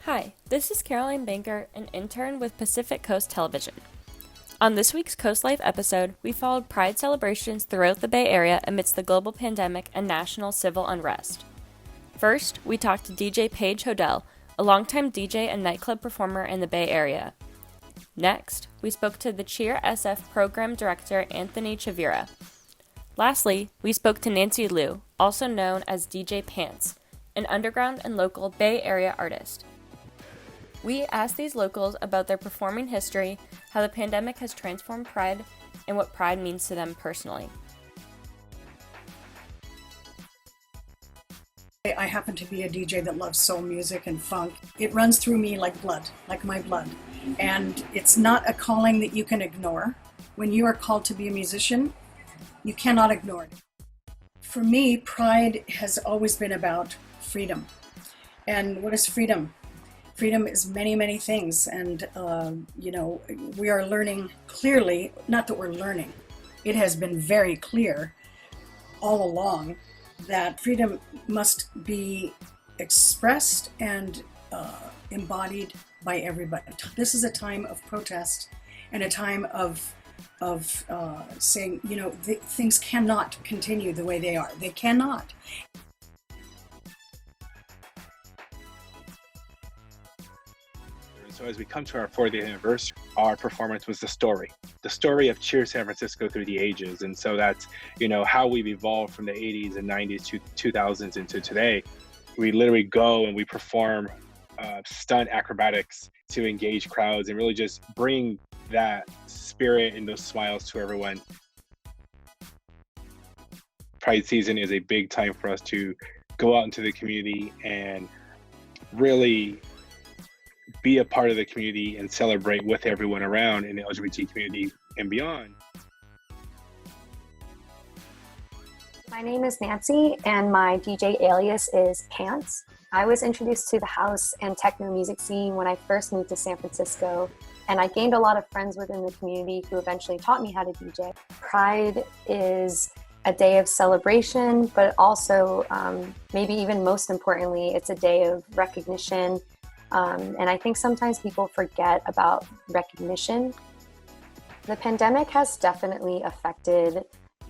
Hi, this is Caroline Banker, an intern with Pacific Coast Television. On this week's Coast Life episode, we followed Pride celebrations throughout the Bay Area amidst the global pandemic and national civil unrest. First, we talked to DJ Paige Hodel, a longtime DJ and nightclub performer in the Bay Area. Next, we spoke to the Cheer SF program director Anthony Chavira. Lastly, we spoke to Nancy Liu, also known as DJ Pants, an underground and local Bay Area artist. We asked these locals about their performing history, how the pandemic has transformed Pride, and what Pride means to them personally. I happen to be a DJ that loves soul music and funk. It runs through me like blood, like my blood. And it's not a calling that you can ignore. When you are called to be a musician, you cannot ignore it. For me, Pride has always been about freedom. And what is freedom? Freedom is many, many things. And, we are learning clearly, not that we're learning, it has been very clear all along that freedom must be expressed and embodied by everybody. This is a time of protest and a time of saying, things cannot continue the way they are. They cannot. So as we come to our 40th anniversary, our performance was the story of Cheer San Francisco through the ages. And so that's, how we've evolved from the 80s and 90s to 2000s into today. We literally go and we perform stunt acrobatics to engage crowds and really just bring that spirit and those smiles to everyone. Pride season is a big time for us to go out into the community and really be a part of the community and celebrate with everyone around in the LGBT community and beyond. My name is Nancy and my DJ alias is Pants. I was introduced to the house and techno music scene when I first moved to San Francisco, and I gained a lot of friends within the community who eventually taught me how to DJ. Pride is a day of celebration, but also maybe even most importantly, it's a day of recognition. And I think sometimes people forget about recognition. The pandemic has definitely affected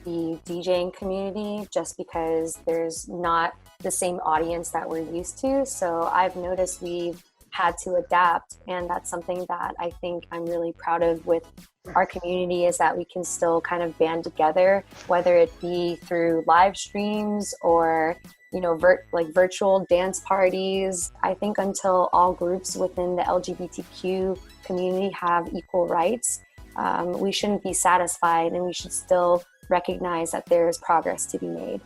the DJing community just because there's not the same audience that we're used to. So I've noticed we've had to adapt, and that's something that I think I'm really proud of with our community, is that we can still kind of band together, whether it be through live streams or virtual dance parties. I think until all groups within the LGBTQ community have equal rights, we shouldn't be satisfied, and we should still recognize that there is progress to be made.